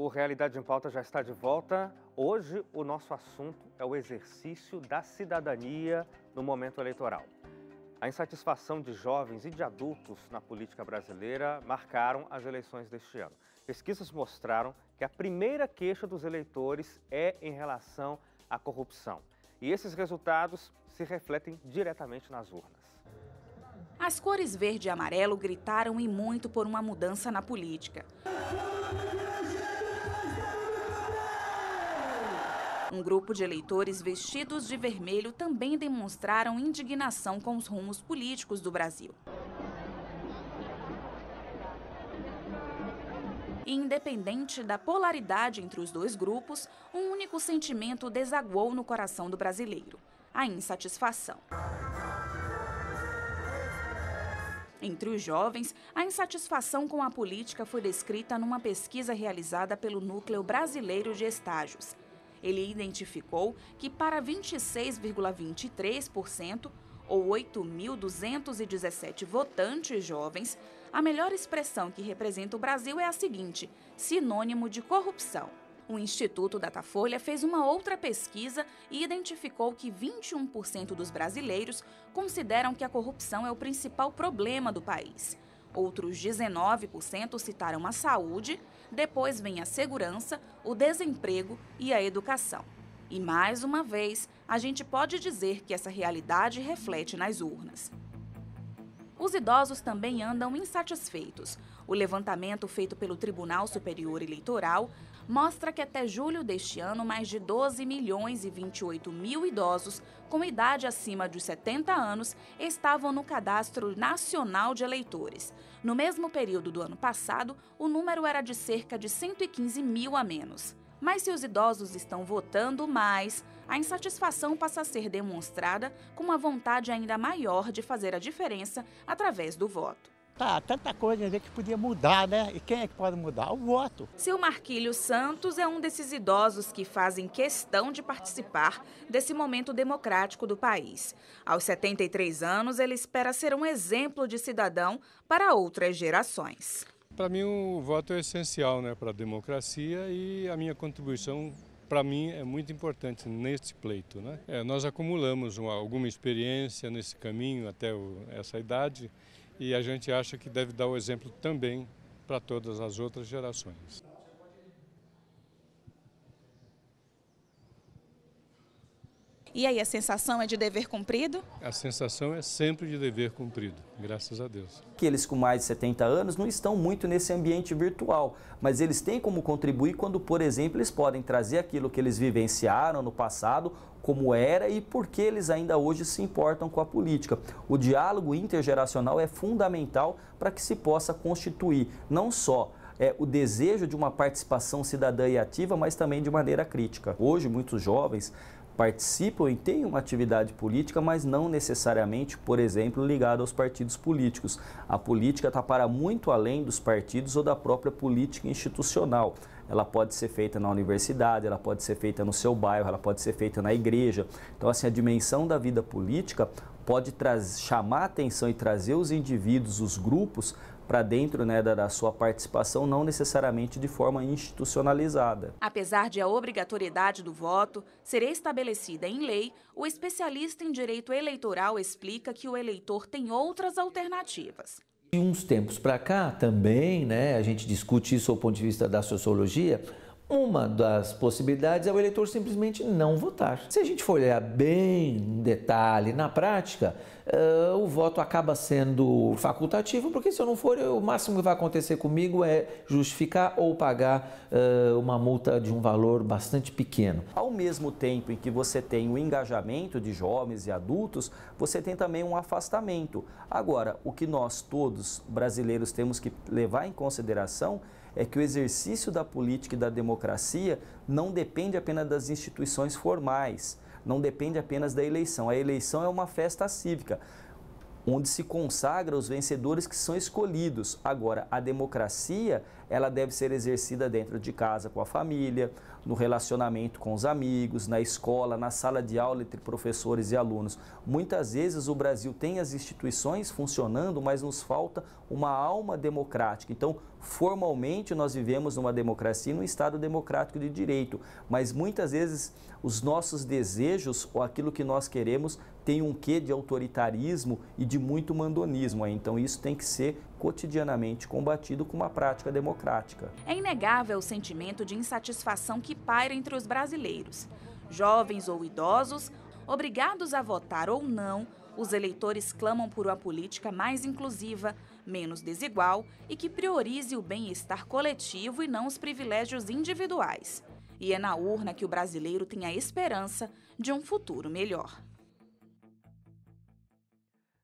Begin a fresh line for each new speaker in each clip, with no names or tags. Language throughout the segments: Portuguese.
O Realidade em Pauta já está de volta. Hoje o nosso assunto é o exercício da cidadania no momento eleitoral. A insatisfação de jovens e de adultos na política brasileira marcaram as eleições deste ano. Pesquisas mostraram que a primeira queixa dos eleitores é em relação à corrupção. E esses resultados se refletem diretamente nas urnas.
As cores verde e amarelo gritaram e muito por uma mudança na política. Um grupo de eleitores vestidos de vermelho também demonstraram indignação com os rumos políticos do Brasil. E independente da polaridade entre os dois grupos, um único sentimento desaguou no coração do brasileiro: a insatisfação. Entre os jovens, a insatisfação com a política foi descrita numa pesquisa realizada pelo Núcleo Brasileiro de Estágios. Ele identificou que para 26,23%, ou 8.217 votantes jovens, a melhor expressão que representa o Brasil é a seguinte: sinônimo de corrupção. O Instituto Datafolha fez uma outra pesquisa e identificou que 21% dos brasileiros consideram que a corrupção é o principal problema do país. Outros 19% citaram a saúde, depois vem a segurança, o desemprego e a educação. E mais uma vez, a gente pode dizer que essa realidade reflete nas urnas. Os idosos também andam insatisfeitos. O levantamento feito pelo Tribunal Superior Eleitoral mostra que até julho deste ano, mais de 12 milhões e 28 mil idosos com idade acima dos 70 anos estavam no Cadastro Nacional de Eleitores. No mesmo período do ano passado, o número era de cerca de 115 mil a menos. Mas se os idosos estão votando mais, a insatisfação passa a ser demonstrada com uma vontade ainda maior de fazer a diferença através do voto.
Tanta coisa que podia mudar, né? E quem é que pode mudar? O voto.
Seu Marquílio Santos é um desses idosos que fazem questão de participar desse momento democrático do país. Aos 73 anos, ele espera ser um exemplo de cidadão para outras gerações.
Para mim, o voto é essencial, né, para a democracia, e a minha contribuição, para mim, é muito importante neste pleito, né? Nós acumulamos alguma experiência nesse caminho até essa idade, e a gente acha que deve dar o exemplo também para todas as outras gerações.
E aí, a sensação é de dever cumprido?
A sensação é sempre de dever cumprido, graças a Deus.
Aqueles com mais de 70 anos não estão muito nesse ambiente virtual, mas eles têm como contribuir quando, por exemplo, eles podem trazer aquilo que eles vivenciaram no passado, como era e por que eles ainda hoje se importam com a política. O diálogo intergeracional é fundamental para que se possa constituir não só o desejo de uma participação cidadã e ativa, mas também de maneira crítica. Hoje, muitos jovens participam e têm uma atividade política, mas não necessariamente, por exemplo, ligada aos partidos políticos. A política está para muito além dos partidos ou da própria política institucional. Ela pode ser feita na universidade, ela pode ser feita no seu bairro, ela pode ser feita na igreja. Então, assim, a dimensão da vida política pode chamar a atenção e trazer os indivíduos, os grupos, para dentro, né, da sua participação, não necessariamente de forma institucionalizada.
Apesar de a obrigatoriedade do voto ser estabelecida em lei, o especialista em direito eleitoral explica que o eleitor tem outras alternativas.
De uns tempos para cá também, né, a gente discute isso do ponto de vista da sociologia. Uma das possibilidades é o eleitor simplesmente não votar. Se a gente for olhar bem em detalhe, na prática, o voto acaba sendo facultativo, porque se eu não for, o máximo que vai acontecer comigo é justificar ou pagar uma multa de um valor bastante pequeno.
Ao mesmo tempo em que você tem o engajamento de jovens e adultos, você tem também um afastamento. Agora, o que nós todos brasileiros temos que levar em consideração é que o exercício da política e da democracia não depende apenas das instituições formais, não depende apenas da eleição. A eleição é uma festa cívica, onde se consagra os vencedores que são escolhidos. Agora, a democracia ela deve ser exercida dentro de casa com a família, no relacionamento com os amigos, na escola, na sala de aula entre professores e alunos. Muitas vezes o Brasil tem as instituições funcionando, mas nos falta uma alma democrática. Então, formalmente nós vivemos numa democracia, num Estado democrático de direito, mas muitas vezes os nossos desejos ou aquilo que nós queremos tem um quê de autoritarismo e de muito mandonismo. Então isso tem que ser cotidianamente combatido com uma prática democrática.
É inegável o sentimento de insatisfação que paira entre os brasileiros. Jovens ou idosos, obrigados a votar ou não, os eleitores clamam por uma política mais inclusiva, menos desigual e que priorize o bem-estar coletivo e não os privilégios individuais. E é na urna que o brasileiro tem a esperança de um futuro melhor.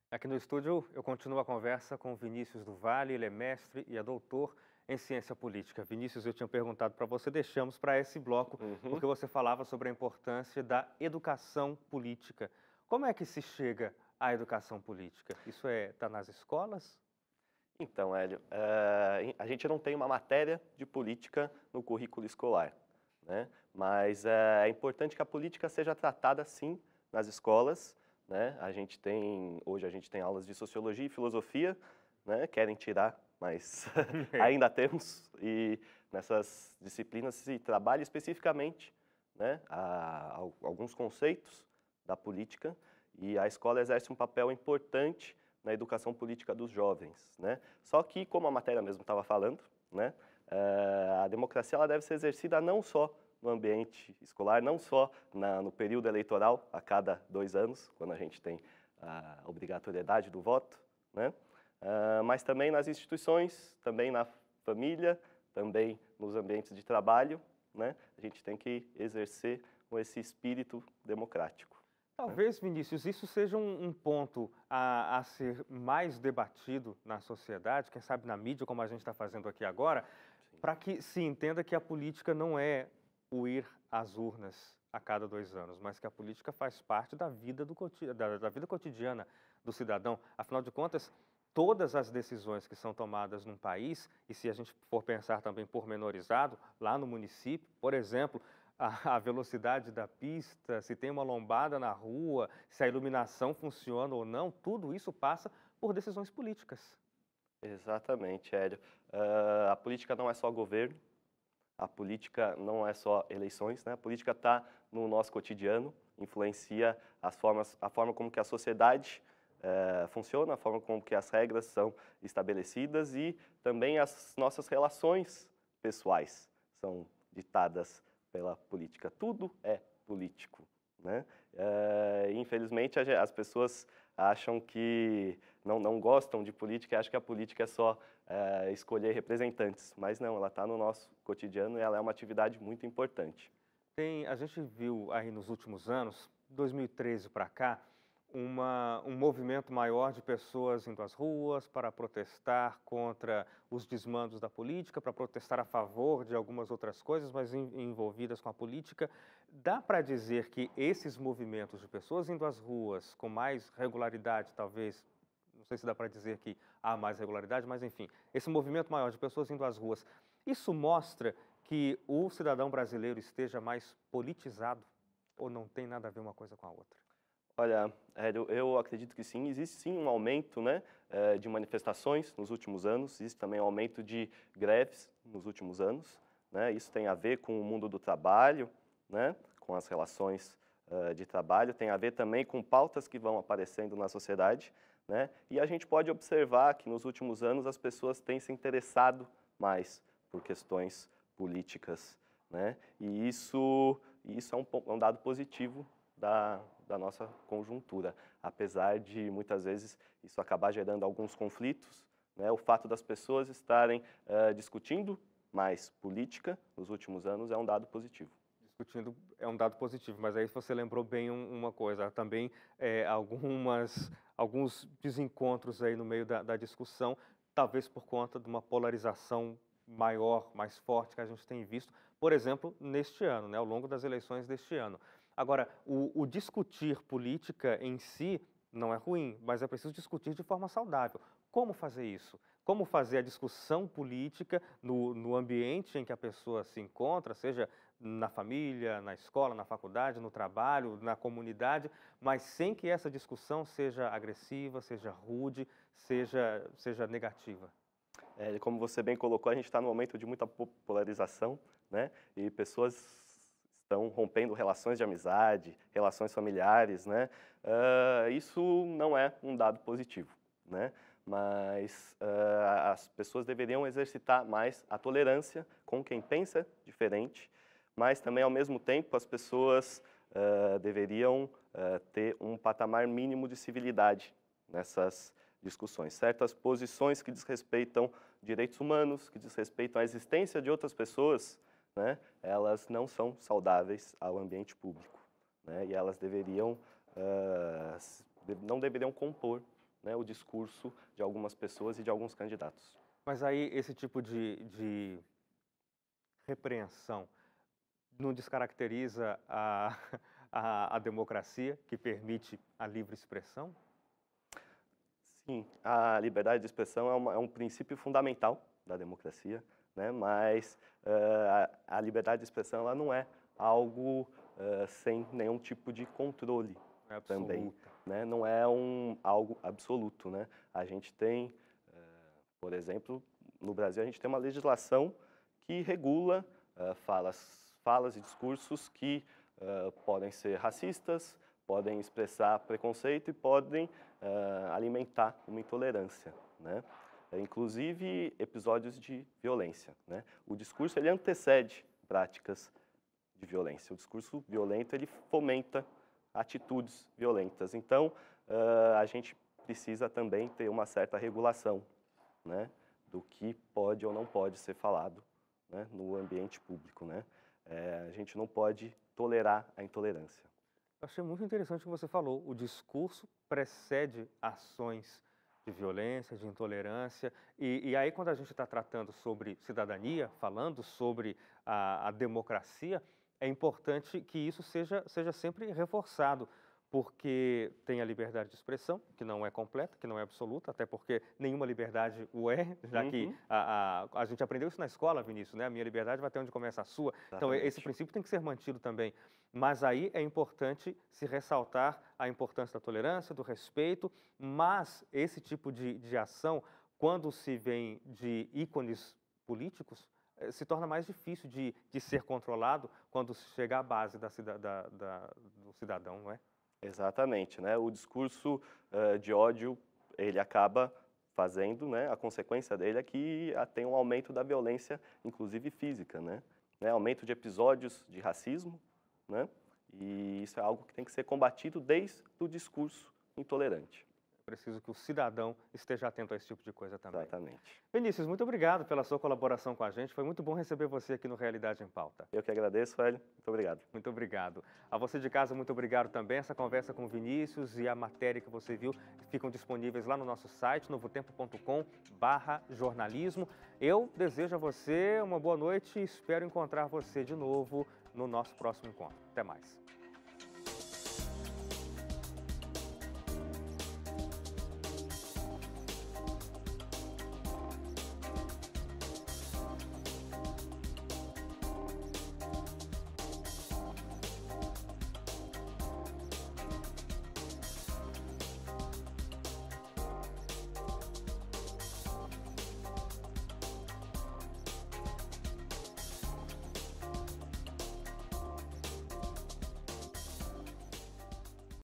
Aqui no estúdio eu continuo a conversa com o Vinícius do Vale, ele é mestre e é doutor em ciência política. Vinícius, eu tinha perguntado para você, deixamos para esse bloco, porque você falava sobre a importância da educação política. Como é que se chega à educação política? Isso está nas escolas?
Então, Hélio, a gente não tem uma matéria de política no currículo escolar, né? Mas é importante que a política seja tratada, sim, nas escolas, né? Hoje a gente tem aulas de sociologia e filosofia, né? Querem tirar, mas ainda temos, e nessas disciplinas se trabalha especificamente, né, alguns conceitos da política, e a escola exerce um papel importante na educação política dos jovens, né? Só que, como a matéria mesmo estava falando, né, a democracia ela deve ser exercida não só no ambiente escolar, não só no período eleitoral, a cada 2 anos, quando a gente tem a obrigatoriedade do voto, né? Mas também nas instituições, também na família, também nos ambientes de trabalho, né? A gente tem que exercer esse espírito democrático.
Talvez, Vinícius, isso seja um ponto a ser mais debatido na sociedade, quem sabe na mídia, como a gente está fazendo aqui agora, para que se entenda que a política não é o ir às urnas a cada 2 anos, mas que a política faz parte da vida, da vida cotidiana do cidadão. Afinal de contas, todas as decisões que são tomadas num país, e se a gente for pensar também pormenorizado, lá no município, por exemplo, a velocidade da pista, se tem uma lombada na rua, se a iluminação funciona ou não, tudo isso passa por decisões políticas.
Exatamente, Hélio. A política não é só governo, a política não é só eleições, né? A política está no nosso cotidiano, influencia a forma como que a sociedade funciona, a forma como que as regras são estabelecidas e também as nossas relações pessoais são ditadas pela política. Tudo é político, né? Infelizmente, as pessoas acham que não gostam de política e acham que a política é só escolher representantes, mas não, ela está no nosso cotidiano e ela é uma atividade muito importante.
A gente viu aí nos últimos anos, 2013 para cá, um movimento maior de pessoas indo às ruas para protestar contra os desmandos da política, para protestar a favor de algumas outras coisas, mas envolvidas com a política. Dá para dizer que esses movimentos de pessoas indo às ruas com mais regularidade, talvez, não sei se dá para dizer que há mais regularidade, mas enfim, esse movimento maior de pessoas indo às ruas, isso mostra que o cidadão brasileiro esteja mais politizado ou não tem nada a ver uma coisa com a outra?
Olha, eu acredito que sim, existe sim um aumento, né, de manifestações nos últimos anos, existe também um aumento de greves nos últimos anos, né? Isso tem a ver com o mundo do trabalho, né, com as relações de trabalho, tem a ver também com pautas que vão aparecendo na sociedade, né? E a gente pode observar que nos últimos anos as pessoas têm se interessado mais por questões políticas, né? E isso é um dado positivo da nossa conjuntura, apesar de muitas vezes isso acabar gerando alguns conflitos, né? O fato das pessoas estarem discutindo mais política nos últimos anos é um dado positivo.
Discutindo é um dado positivo, mas aí você lembrou bem uma coisa, também alguns desencontros aí no meio da discussão, talvez por conta de uma polarização maior, mais forte que a gente tem visto, por exemplo, neste ano, né, ao longo das eleições deste ano. Agora, o discutir política em si não é ruim, mas é preciso discutir de forma saudável. como fazer isso? Como fazer a discussão política no ambiente em que a pessoa se encontra, seja na família, na escola, na faculdade, no trabalho, na comunidade, mas sem que essa discussão seja agressiva, seja rude, seja negativa.
Como você bem colocou, a gente está num momento de muita polarização, né? E pessoas estão rompendo relações de amizade, relações familiares, né? Isso não é um dado positivo, né? Mas as pessoas deveriam exercitar mais a tolerância com quem pensa diferente, mas também, ao mesmo tempo, as pessoas deveriam ter um patamar mínimo de civilidade nessas discussões. Certas posições que desrespeitam direitos humanos, que desrespeitam a existência de outras pessoas, né, elas não são saudáveis ao ambiente público, né, e elas não deveriam compor, né, o discurso de algumas pessoas e de alguns candidatos.
Mas aí esse tipo de repreensão não descaracteriza a democracia, que permite a livre expressão?
Sim, a liberdade de expressão é um princípio fundamental da democracia, né? Mas a liberdade de expressão ela não é algo sem nenhum tipo de controle também, né? Não é algo absoluto, né? A gente tem, por exemplo, no Brasil a gente tem uma legislação que regula falas e discursos que podem ser racistas, podem expressar preconceito e podem alimentar uma intolerância, né? Inclusive episódios de violência, né? O discurso ele antecede práticas de violência. O discurso violento ele fomenta atitudes violentas. Então a gente precisa também ter uma certa regulação, né, do que pode ou não pode ser falado, né, no ambiente público, né? A gente não pode tolerar a intolerância.
Eu achei muito interessante o que você falou. O discurso precede ações de violência, de intolerância. E aí, quando a gente está tratando sobre cidadania, falando sobre a democracia, é importante que isso seja sempre reforçado, porque tem a liberdade de expressão, que não é completa, que não é absoluta, até porque nenhuma liberdade o é, já que a gente aprendeu isso na escola, Vinícius, né? A minha liberdade vai até onde começa a sua. Exatamente. Então, esse princípio tem que ser mantido também. Mas aí é importante se ressaltar a importância da tolerância, do respeito, mas esse tipo de ação, quando se vem de ícones políticos, se torna mais difícil de ser controlado quando chega à base do cidadão, não é?
Exatamente, né? O discurso de ódio, ele acaba fazendo, né? A consequência dele é que tem um aumento da violência, inclusive física, né? Aumento de episódios de racismo, né? E isso é algo que tem que ser combatido desde o discurso intolerante.
É preciso que o cidadão esteja atento a esse tipo de coisa também.
Exatamente.
Vinícius, muito obrigado pela sua colaboração com a gente. Foi muito bom receber você aqui no Realidade em Pauta.
Eu que agradeço, Hélio. Muito obrigado.
Muito obrigado. A você de casa, muito obrigado também. Essa conversa com o Vinícius e a matéria que você viu ficam disponíveis lá no nosso site, novotempo.com/jornalismo. Eu desejo a você uma boa noite e espero encontrar você de novo no nosso próximo encontro. Até mais.